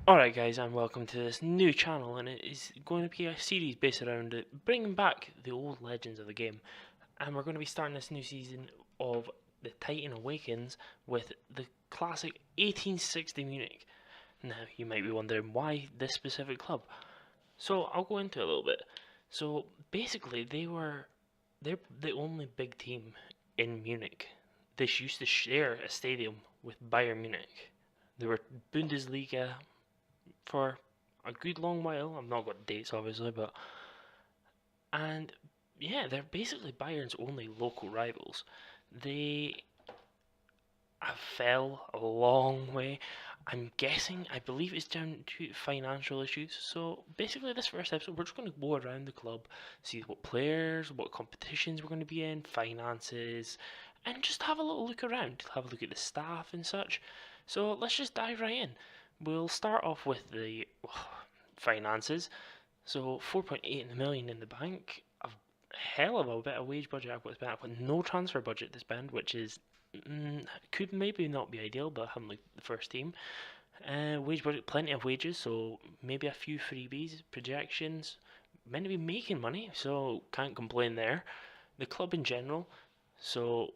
Alright guys, and welcome to this new channel, and it is going to be a series based around bringing back the old legends of the game. And we're going to be starting this new season of the Titan Awakens with the classic 1860 Munich. Now, you might be wondering why this specific club. So, I'll go into it a little bit. So, basically, they're the only big team in Munich. They used to share a stadium with Bayern Munich. They were Bundesliga for a good long while. I've not got dates obviously, but and yeah, they're basically Bayern's only local rivals. They have fell a long way. I believe it's down to financial issues. So basically, this first episode, we're just going to go around the club, see what players, what competitions we're going to be in, finances, and just have a little look around, have a look at the staff and such. So let's just dive right in. We'll start off with the finances. So 4.8 million in the bank, a hell of a bit of wage budget I've got to spend. I've got no transfer budget to spend, which is could maybe not be ideal, but I haven't looked at the first team. Wage budget, plenty of wages, so maybe a few freebies, projections. Meant to be making money, so can't complain there. The club in general, so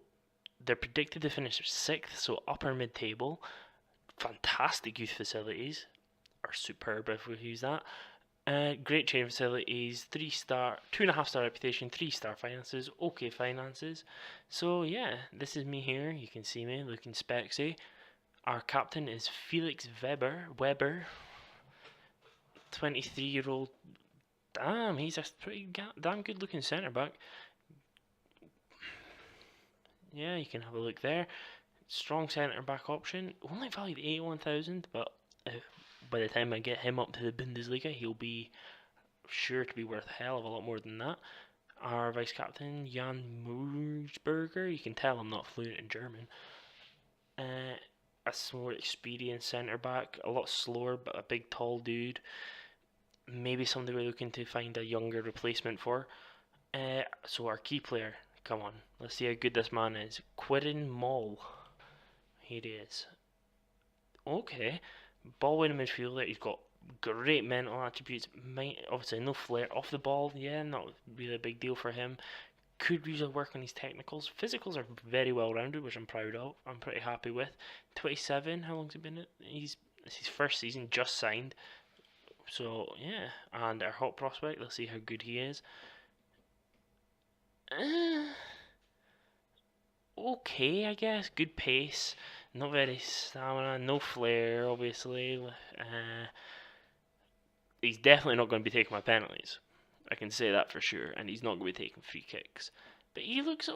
they're predicted to finish sixth, so upper mid-table. Fantastic youth facilities, are superb if we use that. Great training facilities, 3-star, 2.5-star reputation, 3-star finances, okay finances. So yeah, this is me here. You can see me looking spexy. Our captain is Felix Weber, 23-year-old. Damn, he's a pretty damn good looking centre back. Yeah, you can have a look there. Strong centre back option. Only valued 81,000, but by the time I get him up to the Bundesliga, he'll be sure to be worth a hell of a lot more than that. Our vice captain, Jan Mursberger, you can tell I'm not fluent in German. A more experienced centre back, a lot slower, but a big tall dude. Maybe somebody we're looking to find a younger replacement for. So our key player, come on, let's see how good this man is. Quirin Moll. Here he is. Okay, ball winning midfielder. He's got great mental attributes. Obviously no flair off the ball. Yeah, not really a big deal for him. Could usually work on his technicals. Physicals are very well rounded, which I'm proud of. I'm pretty happy with. 27. How long's he been? It's his first season, just signed. So yeah, and our hot prospect. Let's see how good he is. Okay, I guess. Good pace. Not very stamina. No flair, obviously. He's definitely not going to be taking my penalties. I can say that for sure. And he's not going to be taking free kicks. But he looks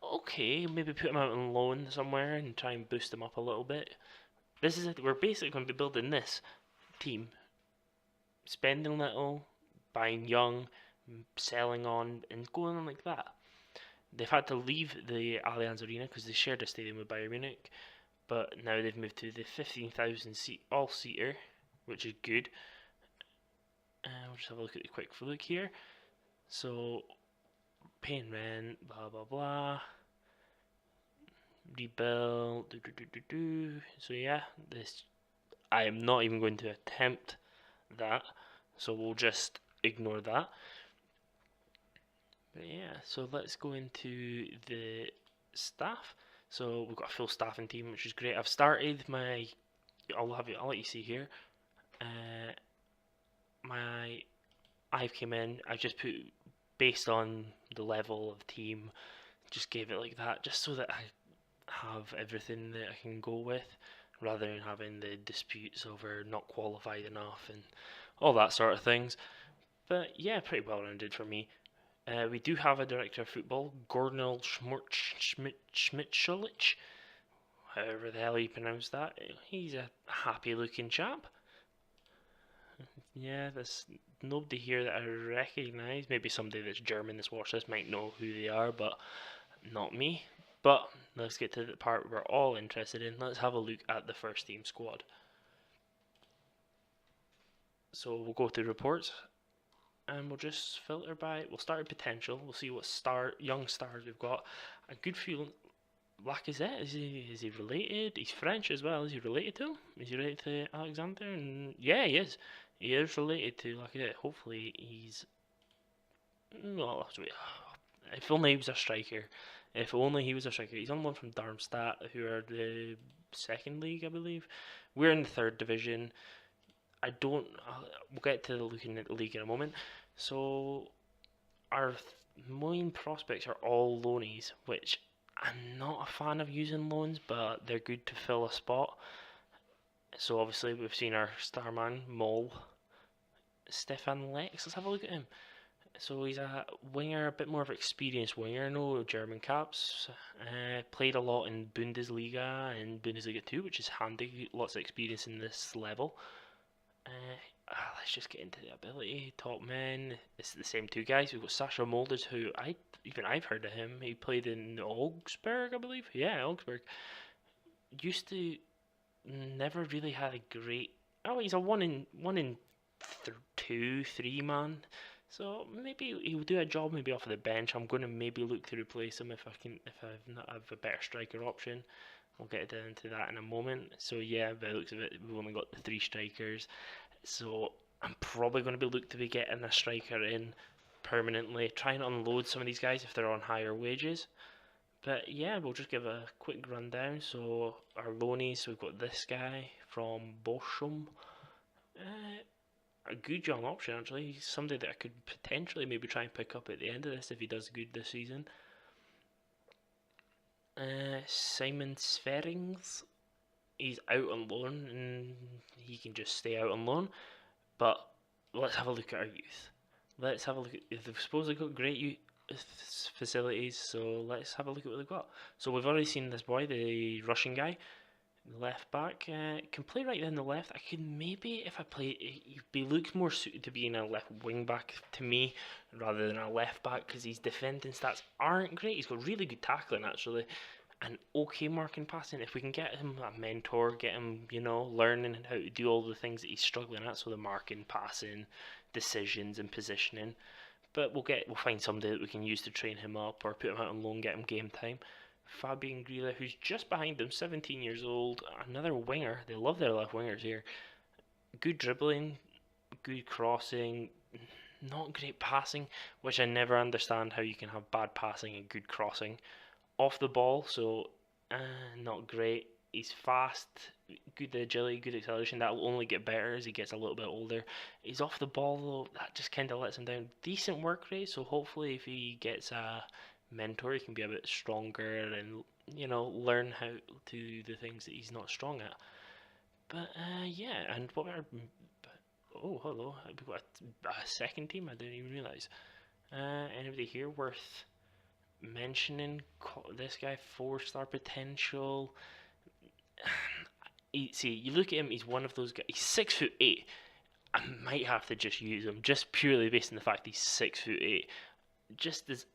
okay. Maybe put him out on loan somewhere and try and boost him up a little bit. This is it. We're basically going to be building this team. Spending little, buying young, selling on, and going on like that. They've had to leave the Allianz Arena because they shared a stadium with Bayern Munich. But now they've moved to the 15,000 seat all-seater, which is good. We'll just have a look at the quick look here. So, paying rent, blah blah blah. Rebuild, So yeah, this I am not even going to attempt that. So we'll just ignore that. But yeah, so let's go into the staff. So we've got a full staffing team, which is great. I've started my. I'll let you see here. I've came in. I just put based on the level of team. Just gave it like that, just so that I have everything that I can go with, rather than having the disputes over not qualified enough and all that sort of things. But yeah, pretty well rounded for me. We do have a director of football, Gordon Schmidt-Schulich, however the hell you pronounce that. He's a happy looking chap. Yeah, there's nobody here that I recognise. Maybe somebody that's German that's watched this might know who they are, but not me. But let's get to the part we're all interested in. Let's have a look at the first team squad. So we'll go through reports and we'll just filter by. We'll start at potential. We'll see what young stars we've got. A good few Lacazette, is he related? He's French as well. Is he related to him? Is he related to Alexander? And yeah, he is. He is related to Lacazette. Hopefully, he's. Well, if only he was a striker. If only he was a striker. He's on one from Darmstadt, who are the second league, I believe. We're in the third division. I don't. We'll get to looking at the league in a moment. So our main prospects are all loanies, which I'm not a fan of using loans, but they're good to fill a spot. So obviously we've seen our star man, Mol, Stefan Lex. Let's have a look at him. So he's a winger, a bit more of an experienced winger, no German caps. Played a lot in Bundesliga and Bundesliga 2, which is handy. Lots of experience in this level. Let's just get into the ability. Top men. It's the same two guys. We've got Sasha Molders, who I've heard of him. He played in Augsburg, I believe. Yeah, Augsburg. Used to never really had a great. Oh, he's a one in 2, 3 man. So maybe he'll do a job maybe off of the bench. I'm going to maybe look to replace him if I've not have a better striker option. We'll get into that in a moment. So yeah, by the looks of it, we've only got the 3 strikers. So I'm probably going to be getting a striker in permanently, trying to unload some of these guys if they're on higher wages. But yeah, we'll just give a quick rundown. So our loanies, we've got this guy from Bochum. A good young option actually. He's somebody that I could potentially maybe try and pick up at the end of this if he does good this season. Simon Sverings, he's out on loan and he can just stay out on loan. But let's have a look at our youth. Let's have a look at. They've supposedly got great youth facilities, so let's have a look at what they've got. So we've already seen this boy, the Russian guy, left back. Can play right down the left. I could maybe, if I play, he looks more suited to being a left wing back to me rather than a left back because his defending stats aren't great. He's got really good tackling actually, and okay marking passing. If we can get him a mentor, get him, learning how to do all the things that he's struggling at, so the marking, passing, decisions, and positioning. But we'll find somebody that we can use to train him up or put him out on loan, get him game time. Fabian Grilla, who's just behind him, 17 years old, another winger. They love their left wingers here. Good dribbling, good crossing, not great passing, which I never understand how you can have bad passing and good crossing. Off the ball, so not great. He's fast, good agility, good acceleration. That will only get better as he gets a little bit older. He's off the ball though, that just kind of lets him down. Decent work rate, so hopefully if he gets a mentor, he can be a bit stronger and learn how to do the things that he's not strong at. But yeah, and what are hello, we've got a second team. I didn't even realize. Anybody here worth mentioning? This guy, 4-star potential. You look at him. He's one of those guys. He's 6'8". I might have to just use him just purely based on the fact he's 6'8". Just as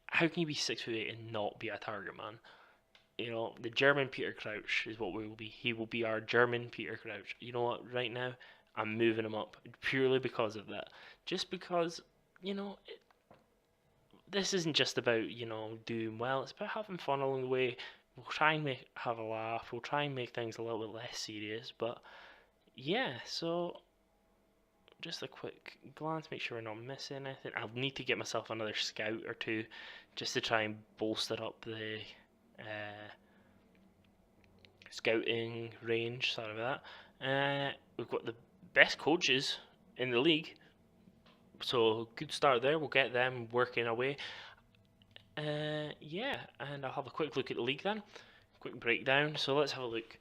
how can you be 6'8" and not be a target man? The German Peter Crouch is what we will be. He will be our German Peter Crouch. You know what? Right now, I'm moving him up purely because of that. Just because, this isn't just about, doing well. It's about having fun along the way. We'll try and have a laugh. We'll try and make things a little bit less serious. But, yeah, so just a quick glance, make sure we're not missing anything. I'll need to get myself another scout or two just to try and bolster up the scouting range. Sorry about that. We've got the best coaches in the league, so good start there. We'll get them working away. Yeah, and I'll have a quick look at the league then. Quick breakdown. So let's have a look.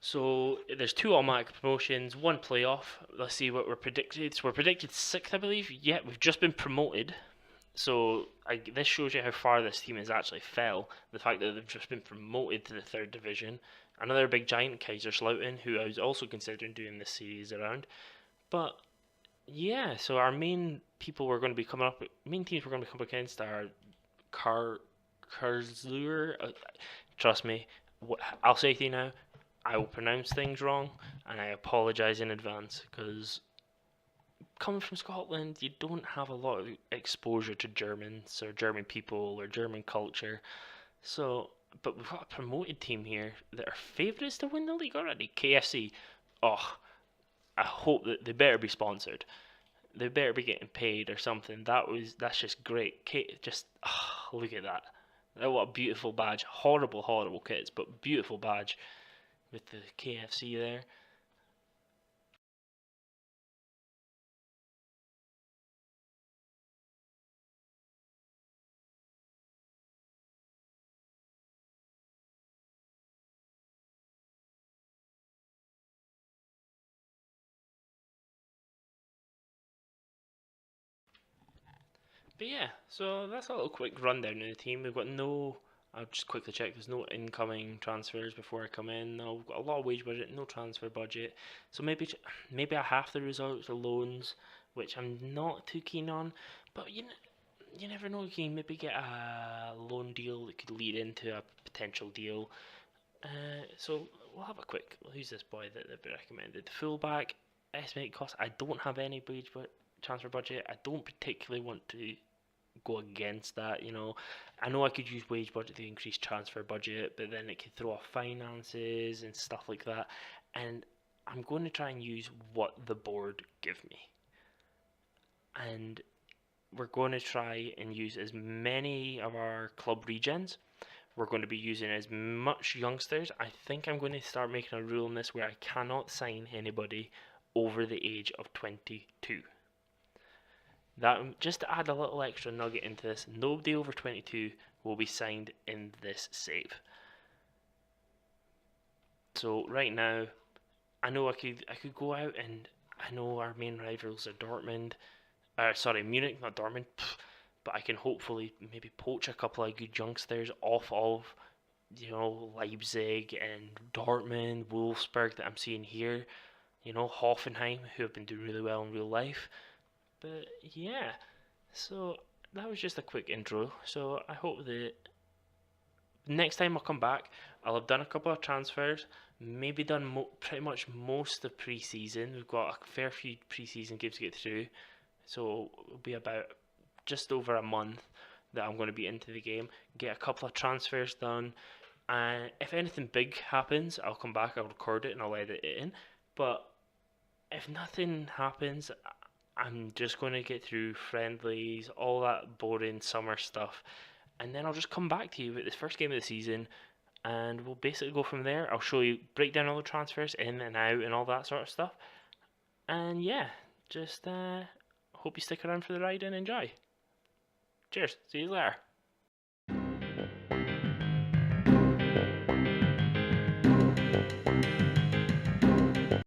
So there's 2 automatic promotions, 1 playoff. Let's see what we're predicted. So we're predicted 6th, I believe. Yeah, we've just been promoted. So this shows you how far this team has actually fell. The fact that they've just been promoted to the 3rd division. Another big giant, Kaiserslautern, who I was also considering doing this series around. But yeah, so our main teams we're going to be coming up against are Karlsruhe. Trust me, I'll say to you now, I will pronounce things wrong, and I apologise in advance, because coming from Scotland, you don't have a lot of exposure to Germans, or German people, or German culture, So, but we've got a promoted team here that are favourites to win the league already. KFC. Oh, I hope that they better be sponsored. They better be getting paid or something. That's just great. Just look at that. What a beautiful badge. Horrible, horrible kits, but beautiful badge with the KFC there. But yeah, so that's a little quick rundown of the team. We've got no. I'll just quickly check. There's no incoming transfers before I come in. No, we've got a lot of wage budget, no transfer budget. So maybe a half the results are loans, which I'm not too keen on. But you never know. You can maybe get a loan deal that could lead into a potential deal. So we'll have a quick. Who's this boy that they recommended? Fullback, estimated cost. I don't have any wage but transfer budget. I don't particularly want to go against that. I know I could use wage budget to increase transfer budget, but then it could throw off finances and stuff like that. And I'm going to try and use what the board give me. And we're going to try and use as many of our club regens. We're going to be using as much youngsters. I think I'm going to start making a rule in this where I cannot sign anybody over the age of 22. That just to add a little extra nugget into this, nobody over 22 will be signed in this save. So right now, I know I could go out and I know our main rivals are Dortmund, Munich, not Dortmund, but I can hopefully maybe poach a couple of good youngsters off of Leipzig and Dortmund, Wolfsburg that I'm seeing here, Hoffenheim who have been doing really well in real life. But yeah, so that was just a quick intro. So I hope that next time I come back, I'll have done a couple of transfers, maybe done pretty much most of pre-season. We've got a fair few pre-season games to get through, so it'll be about just over a month that I'm going to be into the game. Get a couple of transfers done, and if anything big happens, I'll come back, I'll record it, and I'll edit it in. But if nothing happens, I'm just going to get through friendlies, all that boring summer stuff, and then I'll just come back to you with this first game of the season, and we'll basically go from there. I'll show you, break down all the transfers in and out and all that sort of stuff. And yeah, just hope you stick around for the ride and enjoy. Cheers, see you later.